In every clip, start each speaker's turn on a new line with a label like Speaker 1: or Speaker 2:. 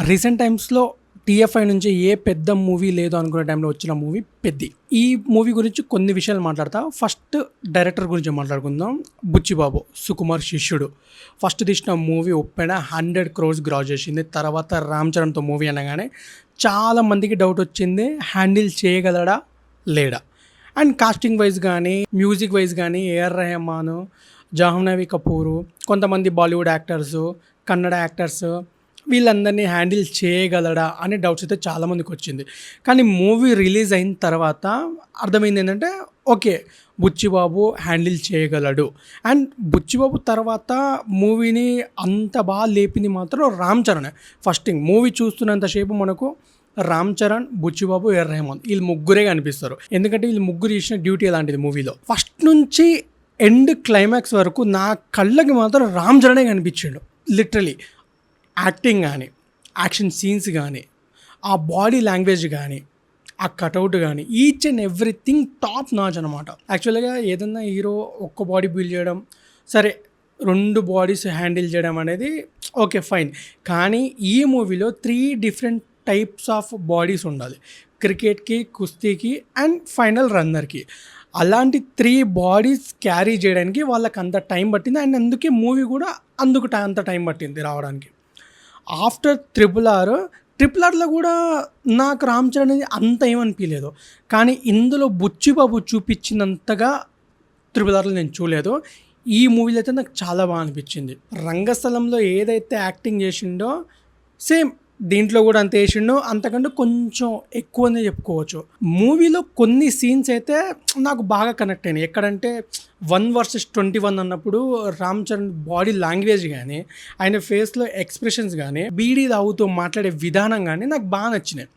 Speaker 1: Recent టైమ్స్‌లో TFI నుంచి ఏ పెద్ద మూవీ లేదు అనుకునే టైంలో వచ్చిన మూవీ 'పెద్ది'. ఈ మూవీ గురించి కొన్ని విషయాలు మాట్లాడతా. ఫస్ట్ డైరెక్టర్ గురించి మాట్లాడుకుందాం. 'బుచ్చిబాబు', సుకుమార్ శిష్యుడు. ఫస్ట్ తీసిన మూవీ 'ఉప్పెన' 100 క్రోర్స్ గ్రాస్ చేసింది. తర్వాత 'రామ్ చరణ్‌తో' మూవీ అనగానే చాలా మందికి డౌట్ వచ్చింది. హ్యాండిల్ చేయగలడా? లేడా? అండ్ కాస్టింగ్ వైజ్ కానీ, మ్యూజిక్ వైజ్ కానీ ఏఆర్ రెహమాన్, జాహ్నవి కపూర్, కొంతమంది బాలీవుడ్ యాక్టర్సు, కన్నడ యాక్టర్స్ వీళ్ళందరినీ హ్యాండిల్ చేయగలడా అనే డౌట్స్ అయితే చాలామందికి వచ్చింది. కానీ మూవీ రిలీజ్ అయిన తర్వాత అర్థమైంది ఏంటంటే ఓకే, బుచ్చిబాబు హ్యాండిల్ చేయగలడు. అండ్ బుచ్చిబాబు తర్వాత మూవీని అంత బాగా లేపింది మాత్రం Ram Charan. First thing, movie చూస్తున్నంతసేపు మనకు రామ్ చరణ్, బుచ్చిబాబు, ఏఆర్ రెహమాన్ వీళ్ళు ముగ్గురే కనిపిస్తారు. ఎందుకంటే వీళ్ళు ముగ్గురు చేసిన డ్యూటీ ఎలాంటిది మూవీలో. ఫస్ట్ నుంచి ఎండ్ క్లైమాక్స్ వరకు నా కళ్ళకి మాత్రం రామ్ చరణే కనిపించాడు. లిటరలీ యాక్టింగ్ కానీ, యాక్షన్ సీన్స్ కానీ, ఆ బాడీ లాంగ్వేజ్ కానీ, ఆ కటౌట్ కానీ, each and everything top notch అనమాట. యాక్చువల్గా ఏదన్నా హీరో ఒక్క బాడీ బిల్డ్ చేయడం సరే, 2 బాడీస్ హ్యాండిల్ చేయడం అనేది ఓకే ఫైన్. కానీ ఈ మూవీలో 3 డిఫరెంట్ టైప్స్ ఆఫ్ బాడీస్ ఉండాలి. క్రికెట్కి, కుస్తీకి అండ్ ఫైనల్ రన్నర్కి. అలాంటి 3 బాడీస్ క్యారీ చేయడానికి వాళ్ళకి అంత టైం పట్టింది. అండ్ అందుకే మూవీ కూడా అంత టైం పట్టింది రావడానికి. ఆఫ్టర్ ట్రిపుల్ ఆర్లో కూడా నాకు రామ్ చరణ్ అనేది అంత ఏమనిపించలేదు. కానీ ఇందులో బుచ్చిబాబు చూపించినంతగా ట్రిపుల్ ఆర్లో నేను చూడలేదు. ఈ మూవీలో అయితే నాకు చాలా బాగా అనిపించింది. రంగస్థలంలో ఏదైతే యాక్టింగ్ చేసిండో సేమ్ దీంట్లో కూడా అంత వేసిండో, అంతకంటే కొంచెం ఎక్కువనే చెప్పుకోవచ్చు. మూవీలో కొన్ని సీన్స్ అయితే నాకు బాగా కనెక్ట్ అయినాయి. ఎక్కడంటే 1 vs 21 అన్నప్పుడు రామ్ చరణ్ బాడీ లాంగ్వేజ్ కానీ, ఆయన ఫేస్లో ఎక్స్ప్రెషన్స్ కానీ, బీడీ తాగుతూ మాట్లాడే విధానం కానీ నాకు బాగా నచ్చినాయి.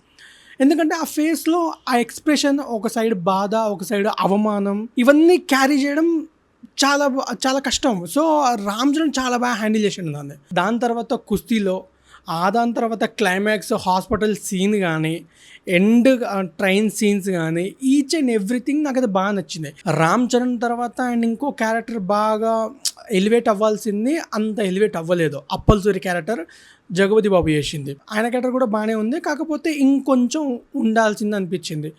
Speaker 1: ఎందుకంటే ఆ ఫేస్లో ఆ ఎక్స్ప్రెషన్, ఒక సైడ్ బాధ, ఒక సైడ్ అవమానం, ఇవన్నీ క్యారీ చేయడం చాలా చాలా కష్టం. సో రామ్ చరణ్ చాలా బాగా హ్యాండిల్ చేసిండు దాని తర్వాత కుస్తీలో, దాని తర్వాత క్లైమాక్స్ హాస్పిటల్ సీన్ కానీ, ఎండ్ ట్రైన్ సీన్స్ కానీ, ఈచ్ అండ్ ఎవ్రీథింగ్ నాకైతే బాగా నచ్చింది. రామ్ చరణ్ తర్వాత అండ్ ఇంకో క్యారెక్టర్ బాగా ఎలివేట్ అవ్వాల్సింది అంత ఎలివేట్ అవ్వలేదు. అప్పల్ సూరి క్యారెక్టర్ జగపతి బాబు చేసింది. ఆయన క్యారెక్టర్ కూడా బాగానే ఉంది, కాకపోతే ఇంకొంచెం ఉండాల్సింది అనిపించింది.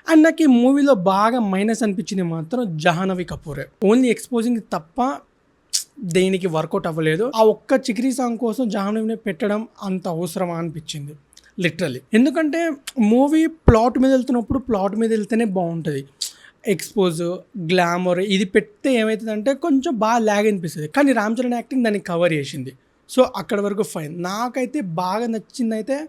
Speaker 1: అండ్ నాకు ఈ మూవీలో బాగా మైనస్ అనిపించింది మాత్రం జాహ్నవి కపూరే. ఓన్లీ ఎక్స్పోజింగ్ తప్ప దేనికి వర్కౌట్ అవ్వలేదు. ఆ ఒక్క చిక్రీ సాంగ్ కోసం జాహ్నవిని పెట్టడం అంత అవసరమా అనిపించింది లిటరలీ. ఎందుకంటే మూవీ ప్లాట్ మీద వెళ్తేనే బాగుంటుంది. ఎక్స్పోజ్, గ్లామర్ ఇది పెడితే ఏమవుతుందంటే కొంచెం బాగా ల్యాగ్ అనిపిస్తుంది. కానీ రామ్ చరణ్ యాక్టింగ్ దాన్ని కవర్ చేసింది. సో అక్కడ వరకు ఫైన్. నాకైతే బాగా నచ్చింది అయితే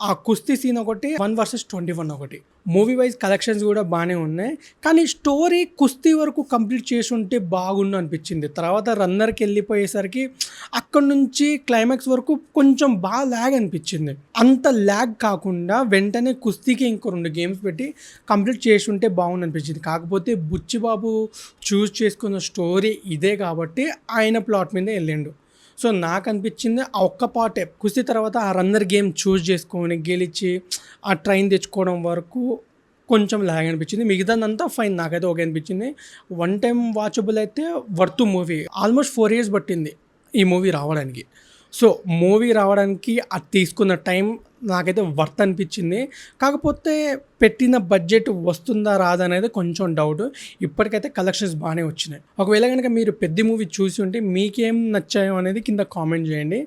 Speaker 1: ఆ కుస్తీ సీన్ ఒకటి, 1 vs 21 ఒకటి. మూవీ వైజ్ కలెక్షన్స్ కూడా బాగానే ఉన్నాయి. కానీ స్టోరీ కుస్తీ వరకు కంప్లీట్ చేసి ఉంటే బాగుండు అనిపించింది. తర్వాత రన్నర్కి వెళ్ళిపోయేసరికి అక్కడ నుంచి క్లైమాక్స్ వరకు కొంచెం బాగా ల్యాగ్ అనిపించింది. అంత ల్యాగ్ కాకుండా వెంటనే కుస్తీకి ఇంకో 2 గేమ్స్ పెట్టి కంప్లీట్ చేసి ఉంటే బాగుండు అనిపించింది. కాకపోతే బుచ్చిబాబు చూస్ చేసుకున్న స్టోరీ ఇదే కాబట్టి ఆయన ప్లాట్ మీద వెళ్ళిండు. సో నాకు అనిపించింది ఆ ఒక్క పార్టే. కుస్తీ తర్వాత ఆ రన్నర్ గేమ్ చూస్ చేసుకొని గెలిచి ఆ ట్రైన్ తెచ్చుకోవడం వరకు కొంచెం లాగ్ అనిపించింది. మిగతాదంతా ఫైన్, నాకైతే ఓకే అనిపించింది. 1 time వాచబుల్ అయితే వర్త్ మూవీ. ఆల్మోస్ట్ 4 years పట్టింది ఈ మూవీ రావడానికి. సో మూవీ రావడానికి అది తీసుకున్న టైం నాకైతే వర్త్ అనిపించింది. కాకపోతే పెట్టిన బడ్జెట్ వస్తుందా రాదా అనేది కొంచెం డౌట్. ఇప్పటికైతే కలెక్షన్స్ బాగానే వచ్చినాయి. ఒకవేళ కనుక మీరు పెద్ద మూవీ చూసి ఉంటే మీకేం నచ్చాయో అనేది కింద కామెంట్ చేయండి.